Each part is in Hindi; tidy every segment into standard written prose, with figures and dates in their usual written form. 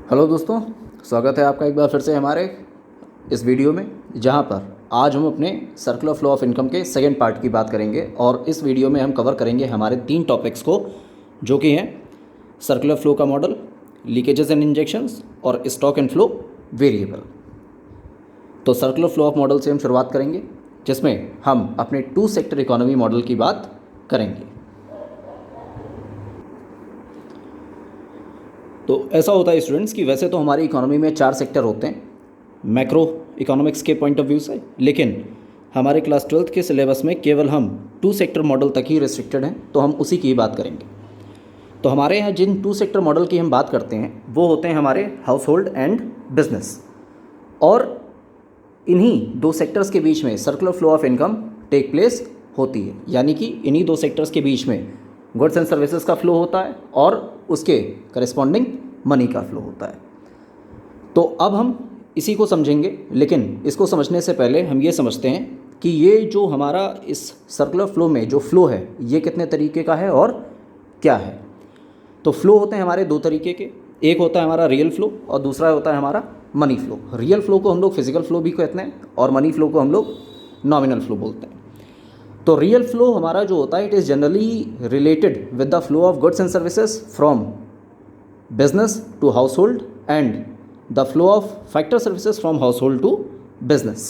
हेलो दोस्तों, स्वागत है आपका एक बार फिर से हमारे इस वीडियो में, जहां पर आज हम अपने सर्कुलर फ्लो ऑफ इनकम के सेकंड पार्ट की बात करेंगे। और इस वीडियो में हम कवर करेंगे हमारे 3 टॉपिक्स को, जो कि हैं सर्कुलर फ्लो का मॉडल, लीकेजेस एंड इंजेक्शंस और स्टॉक एंड फ्लो वेरिएबल। तो सर्कुलर फ्लो ऑफ मॉडल से हम शुरुआत करेंगे, जिसमें हम अपने 2 सेक्टर इकोनॉमी मॉडल की बात करेंगे। तो ऐसा होता है स्टूडेंट्स कि वैसे तो हमारी इकोनॉमी में 4 सेक्टर होते हैं मैक्रो इकोनॉमिक्स के पॉइंट ऑफ व्यू से, लेकिन हमारे क्लास 12th के सिलेबस में केवल हम 2 सेक्टर मॉडल तक ही रिस्ट्रिक्टेड हैं, तो हम उसी की बात करेंगे। तो हमारे यहाँ जिन 2 सेक्टर मॉडल की हम बात करते हैं वो होते हैं हमारे हाउस होल्ड एंड बिजनेस, और इन्हीं 2 सेक्टर्स के बीच में circular flow of income take place होती है। यानी कि इन्हीं 2 सेक्टर्स के बीच में गुड्स एंड सर्विसेज का फ्लो होता है और उसके करस्पॉन्डिंग मनी का फ्लो होता है। तो अब हम इसी को समझेंगे, लेकिन इसको समझने से पहले हम ये समझते हैं कि ये जो हमारा इस सर्कुलर फ्लो में जो फ्लो है ये कितने तरीके का है और क्या है। तो फ्लो होते हैं हमारे 2 तरीके के, एक होता है हमारा रियल फ्लो और दूसरा होता है हमारा मनी फ्लो। रियल फ्लो को हम लोग फिजिकल फ्लो भी कहते हैं और मनी फ्लो को हम लोग नॉमिनल फ्लो बोलते हैं। तो रियल फ्लो हमारा जो होता है, it is generally related with the flow of goods and services from business to household and the flow of factor services from household to business.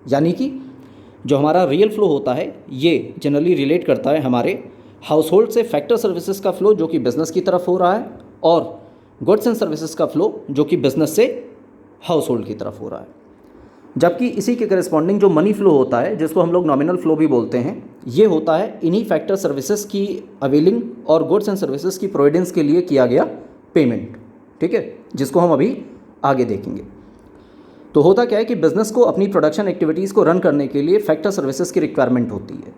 यानी कि जो हमारा रियल फ्लो होता है ये जनरली रिलेट करता है हमारे हाउस होल्ड से फैक्टर सर्विसेज का फ्लो जो कि बिजनेस की तरफ हो रहा है, और गुड्स एंड सर्विसेज का फ्लो जो कि बिजनेस से हाउस होल्ड की तरफ हो रहा है। जबकि इसी के करस्पॉन्डिंग जो मनी फ्लो होता है, जिसको हम लोग नॉमिनल फ्लो भी बोलते हैं, ये होता है इन्हीं फैक्टर सर्विसेज की अवेलिंग और गुड्स एंड सर्विसेज की प्रोविडेंस के लिए किया गया पेमेंट। ठीक है, जिसको हम अभी आगे देखेंगे। तो होता क्या है कि बिज़नेस को अपनी प्रोडक्शन एक्टिविटीज़ को रन करने के लिए फैक्टर सर्विसेज की रिक्वायरमेंट होती है।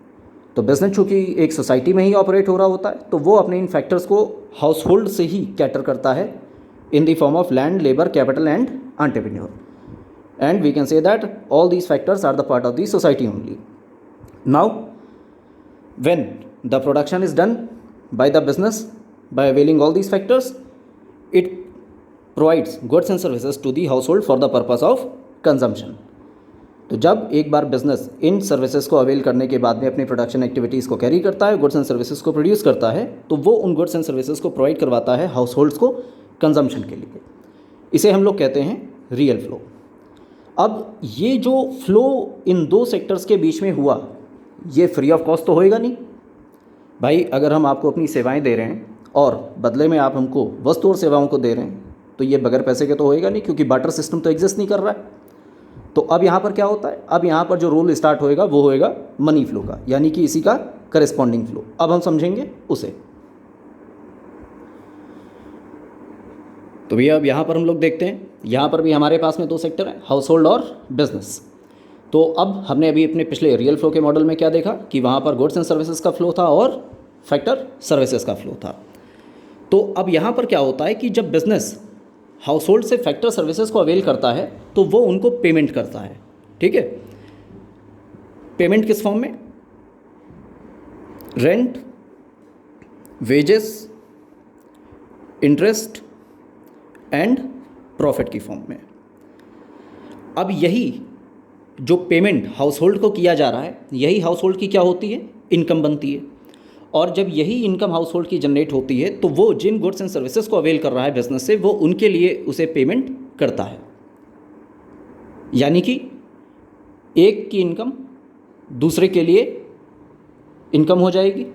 तो बिज़नेस चूँकि एक सोसाइटी में ही ऑपरेट हो रहा होता है, तो वो अपने इन फैक्टर्स को हाउस होल्ड से ही कैटर करता है in the form of land, labour, capital and entrepreneur. And we can say that all these factors are the part of the society only. Now, when the production is done by the business by availing all these factors, it provides goods and services to the household for the purpose of consumption. तो जब एक बार बिजनेस इन सर्विसेज को अवेल करने के बाद में अपनी प्रोडक्शन एक्टिविटीज़ को कैरी करता है, गुड्स एंड सर्विसेज को प्रोड्यूस करता है, तो वो उन गुड्स एंड सर्विसेज को प्रोवाइड करवाता है हाउस होल्ड्स को कंजम्पशन के लिए। इसे हम लोग कहते हैं रियल फ्लो। अब ये जो फ्लो इन 2 सेक्टर्स के बीच में हुआ, ये फ्री ऑफ कॉस्ट तो होएगा नहीं भाई। अगर हम आपको अपनी सेवाएं दे रहे हैं और बदले में आप हमको वस्तु और सेवाओं को दे रहे हैं, तो ये बगैर पैसे के तो होएगा नहीं, क्योंकि बार्टर सिस्टम तो एग्जिस्ट नहीं कर रहा है। तो अब यहाँ पर क्या होता है, अब यहाँ पर जो रोल स्टार्ट होएगा वो होएगा मनी फ्लो का, यानी कि इसी का करस्पॉन्डिंग फ्लो। अब हम समझेंगे उसे। तो भैया अब यहाँ पर हम लोग देखते हैं, यहाँ पर भी हमारे पास में 2 सेक्टर हैं, हाउस होल्ड और बिजनेस। तो अब हमने अभी अपने पिछले रियल फ्लो के मॉडल में क्या देखा कि वहाँ पर गुड्स एंड सर्विसेज का फ्लो था और फैक्टर सर्विसेज का फ्लो था। तो अब यहाँ पर क्या होता है कि जब बिजनेस हाउस होल्ड से फैक्टर सर्विसेज को अवेल करता है तो वो उनको पेमेंट करता है। ठीक है, पेमेंट किस फॉर्म में? Rent, wages, interest and profit की फॉर्म में। अब यही जो पेमेंट हाउस होल्ड को किया जा रहा है, यही हाउस होल्ड की क्या होती है? इनकम बनती है। और जब यही इनकम हाउस होल्ड की जनरेट होती है, तो वो जिन गुड्स एंड सर्विसेज को अवेल कर रहा है बिजनेस से, वो उनके लिए उसे पेमेंट करता है। यानी कि एक की इनकम दूसरे के लिए इनकम हो जाएगी,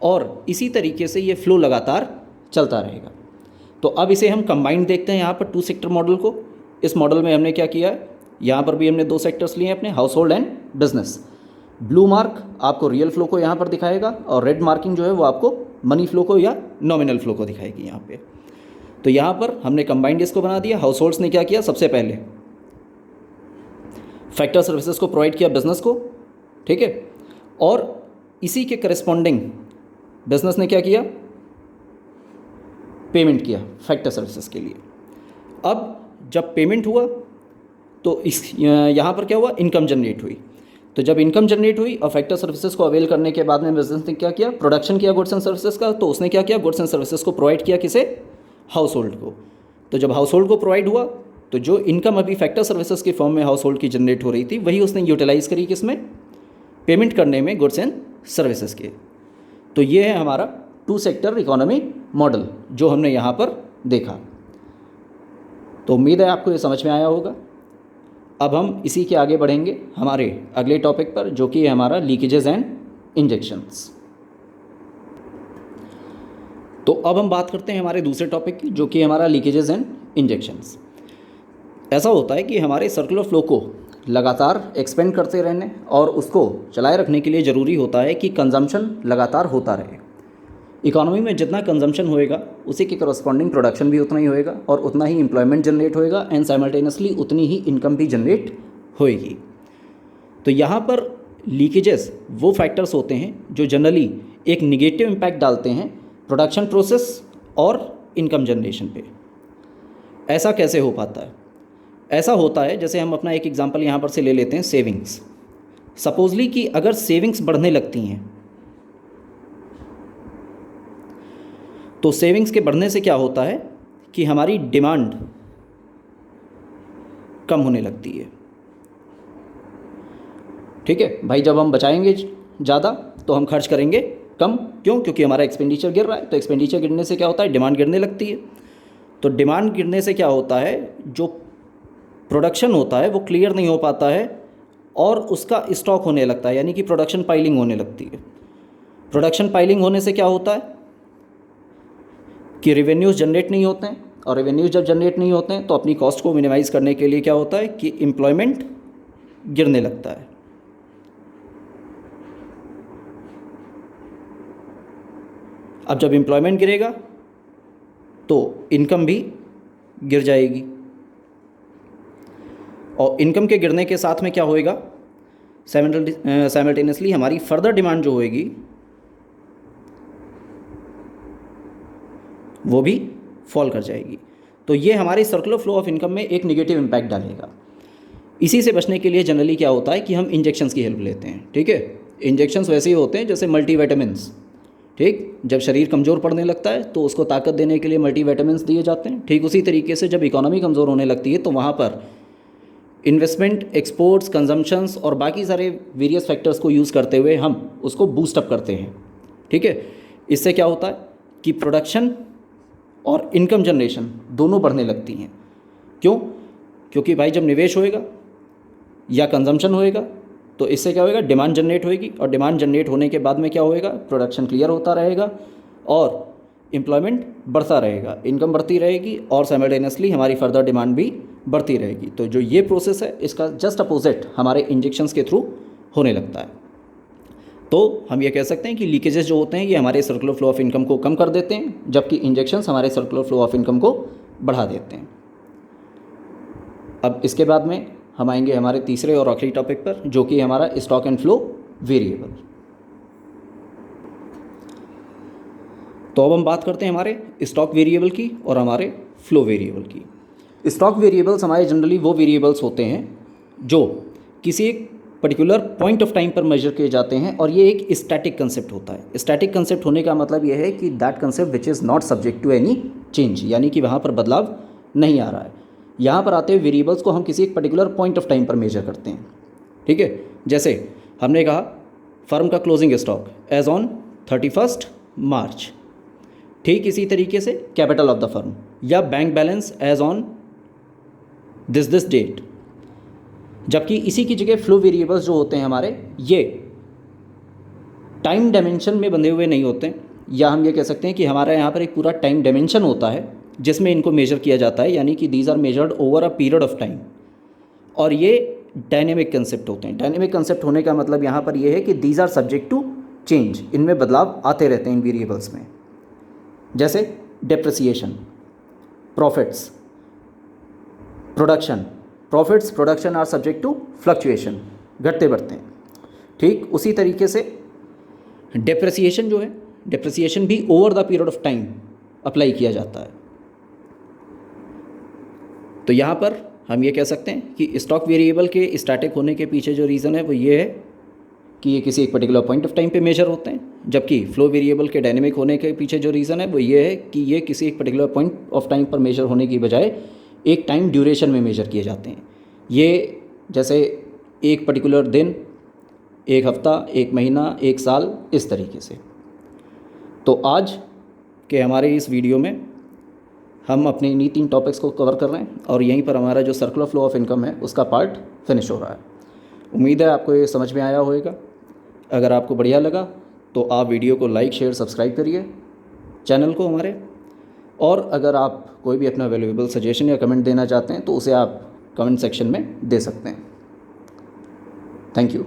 और इसी तरीके से ये फ्लो लगातार चलता रहेगा। तो अब इसे हम कंबाइंड देखते हैं यहाँ पर 2 सेक्टर मॉडल को। इस मॉडल में हमने क्या किया है, यहाँ पर भी हमने 2 सेक्टर्स लिए हैं अपने, house hold and business. Blue mark आपको रियल फ्लो को यहाँ पर दिखाएगा, और रेड मार्किंग जो है वो आपको मनी फ्लो को या नॉमिनल फ्लो को दिखाएगी यहाँ पे। तो यहाँ पर हमने कंबाइंड इसको बना दिया। हाउस होल्ड्स ने क्या किया, सबसे पहले फैक्टर सर्विसेज को प्रोवाइड किया बिजनेस को। ठीक है, और इसी के करस्पॉन्डिंग बिजनेस ने क्या किया, पेमेंट किया फैक्टर सर्विसेज के लिए। अब जब पेमेंट हुआ तो इस यहाँ पर क्या हुआ, इनकम जनरेट हुई। तो जब इनकम जनरेट हुई और फैक्टर सर्विसेज को अवेल करने के बाद में बिजनेस ने क्या किया, प्रोडक्शन किया गुड्स एंड सर्विसेज का। तो उसने क्या किया, गुड्स एंड सर्विसेज को प्रोवाइड किया किसे, हाउस होल्ड को। तो जब हाउस होल्ड को प्रोवाइड हुआ तो जो इनकम अभी फैक्टर सर्विसेज के फॉर्म में हाउस होल्ड की जनरेट हो रही थी वही उसने यूटिलाइज़ करी किसमें, पेमेंट करने में, गुड्स एंड सर्विसेज के। तो ये है हमारा टू सेक्टर इकोनॉमी मॉडल जो हमने यहाँ पर देखा। तो उम्मीद है आपको ये समझ में आया होगा। अब हम इसी के आगे बढ़ेंगे हमारे अगले टॉपिक पर, जो कि है हमारा लीकेजेस एंड इंजेक्शंस। तो अब हम बात करते हैं हमारे दूसरे टॉपिक की, जो कि हमारा लीकेजेस एंड इंजेक्शंस। ऐसा होता है कि हमारे सर्कुलर फ्लो को लगातार एक्सपेंड करते रहने और उसको चलाए रखने के लिए ज़रूरी होता है कि कंजम्पशन लगातार होता रहे। इकोनॉमी में जितना कंजम्पशन होएगा उसी के करस्पॉन्डिंग प्रोडक्शन भी उतना ही होएगा और उतना ही एम्प्लॉयमेंट जनरेट होएगा एंड साइमल्टेनियसली उतनी ही इनकम भी जनरेट होएगी। तो यहाँ पर लीकेजेस वो फैक्टर्स होते हैं जो जनरली एक निगेटिव इम्पैक्ट डालते हैं प्रोडक्शन प्रोसेस और इनकम जनरेशन पे। ऐसा कैसे हो पाता है? ऐसा होता है, जैसे हम अपना एक एग्जांपल यहाँ पर से ले लेते हैं, सेविंग्स। सपोजली कि अगर सेविंग्स बढ़ने लगती हैं तो सेविंग्स के बढ़ने से क्या होता है कि हमारी डिमांड कम होने लगती है। ठीक है भाई, जब हम बचाएंगे ज़्यादा तो हम खर्च करेंगे कम। क्यों? क्योंकि हमारा एक्सपेंडिचर गिर रहा है। तो एक्सपेंडिचर गिरने से क्या होता है, डिमांड गिरने लगती है। तो डिमांड गिरने से क्या होता है, जो प्रोडक्शन होता है वो क्लियर नहीं हो पाता है और उसका स्टॉक होने लगता है, यानी कि प्रोडक्शन पाइलिंग होने लगती है। प्रोडक्शन पाइलिंग होने से क्या होता है कि रेवेन्यूज़ जनरेट नहीं होते हैं, और रेवेन्यूज़ जब जनरेट नहीं होते हैं तो अपनी कॉस्ट को मिनिमाइज़ करने के लिए क्या होता है कि एम्प्लॉयमेंट गिरने लगता है। अब जब एम्प्लॉयमेंट गिरेगा तो इनकम भी गिर जाएगी, और इनकम के गिरने के साथ में क्या होएगा, साइमल्टेनियसली हमारी फर्दर डिमांड जो होएगी वो भी फॉल कर जाएगी। तो ये हमारे सर्कुलर फ्लो ऑफ इनकम में एक नेगेटिव इम्पैक्ट डालेगा। इसी से बचने के लिए जनरली क्या होता है कि हम इंजेक्शंस की हेल्प लेते हैं। ठीक है, इंजेक्शंस वैसे ही होते हैं जैसे मल्टीविटामिन्स। ठीक, जब शरीर कमज़ोर पड़ने लगता है तो उसको ताकत देने के लिए मल्टीविटामिन्स दिए जाते हैं। ठीक उसी तरीके से जब इकोनॉमी कमज़ोर होने लगती है तो वहाँ पर इन्वेस्टमेंट, एक्सपोर्ट्स, कंजम्पशंस और बाकी सारे वेरियस फैक्टर्स को यूज़ करते हुए हम उसको बूस्ट अप करते हैं। ठीक है, इससे क्या होता है कि प्रोडक्शन और इनकम जनरेशन दोनों बढ़ने लगती हैं। क्यों? क्योंकि भाई जब निवेश होएगा या कंजम्पशन होएगा तो इससे क्या होएगा, डिमांड जनरेट होएगी, और डिमांड जनरेट होने के बाद में क्या होएगा, प्रोडक्शन क्लियर होता रहेगा और एम्प्लॉयमेंट बढ़ता रहेगा, इनकम बढ़ती रहेगी और साइमल्टेनियसली हमारी फर्दर डिमांड भी बढ़ती रहेगी। तो जो ये प्रोसेस है इसका जस्ट अपोजिट हमारे इंजेक्शंस के थ्रू होने लगता है। तो हम ये कह सकते हैं कि लीकेजेस जो होते हैं ये हमारे सर्कुलर फ्लो ऑफ इनकम को कम कर देते हैं, जबकि इंजेक्शंस हमारे सर्कुलर फ्लो ऑफ इनकम को बढ़ा देते हैं। अब इसके बाद में हम आएंगे हमारे तीसरे और आखिरी टॉपिक पर, जो कि हमारा स्टॉक एंड फ्लो वेरिएबल। तो अब हम बात करते हैं हमारे स्टॉक वेरिएबल की और हमारे फ्लो वेरिएबल की। स्टॉक वेरिएबल्स हमारे जनरली वो वेरिएबल्स होते हैं जो किसी एक पर्टिकुलर पॉइंट ऑफ टाइम पर मेजर किए जाते हैं, और ये एक स्टैटिक कंसेप्ट होता है। स्टैटिक कंसेप्ट होने का मतलब ये है कि that concept which is not subject to any change, यानी कि वहाँ पर बदलाव नहीं आ रहा है। यहाँ पर आते हुए वेरिएबल्स को हम किसी एक पर्टिकुलर पॉइंट ऑफ टाइम पर मेजर करते हैं। ठीक है, जैसे हमने कहा फर्म का closing stock as on 31 March. ठीक इसी तरीके से कैपिटल ऑफ द फर्म या bank balance as on this date. जबकि इसी की जगह फ्लो वेरिएबल्स जो होते हैं हमारे, ये टाइम डायमेंशन में बंधे हुए नहीं होते, या हम ये कह सकते हैं कि हमारा यहाँ पर एक पूरा टाइम डायमेंशन होता है जिसमें इनको मेजर किया जाता है, यानी कि these are measured over a period of time. और ये डायनेमिक कंसेप्ट होते हैं। डायनेमिक कंसेप्ट होने का मतलब यहाँ पर ये है कि these are subject to change, इनमें बदलाव आते रहते हैं इन वेरिएबल्स में। जैसे depreciation, profits, production are subject to fluctuation, घटते बढ़ते हैं। ठीक उसी तरीके से डेप्रिसिएशन जो है, डेप्रिसिएशन भी over the period of time apply किया जाता है। तो यहाँ पर हम ये कह सकते हैं कि स्टॉक वेरिएबल के स्टैटिक होने के पीछे जो रीज़न है वो ये है कि ये किसी एक पर्टिकुलर पॉइंट ऑफ टाइम पे मेजर होते हैं, जबकि फ्लो वेरिएबल के डायनेमिक होने के पीछे जो रीज़न है वो ये है कि ये किसी एक पर्टिकुलर पॉइंट ऑफ टाइम पर मेजर होने की बजाय एक टाइम ड्यूरेशन में मेजर किए जाते हैं। ये जैसे एक पर्टिकुलर दिन, एक हफ्ता, एक महीना, एक साल, इस तरीके से। तो आज के हमारे इस वीडियो में हम अपने इन्हीं 3 टॉपिक्स को कवर कर रहे हैं और यहीं पर हमारा जो सर्कुलर फ्लो ऑफ इनकम है उसका पार्ट फिनिश हो रहा है। उम्मीद है आपको ये समझ में आया होगा। अगर आपको बढ़िया लगा तो आप वीडियो को लाइक, शेयर, सब्सक्राइब करिए चैनल को हमारे। और अगर आप कोई भी अपना वैल्यूएबल सजेशन या कमेंट देना चाहते हैं तो उसे आप कमेंट सेक्शन में दे सकते हैं। Thank you.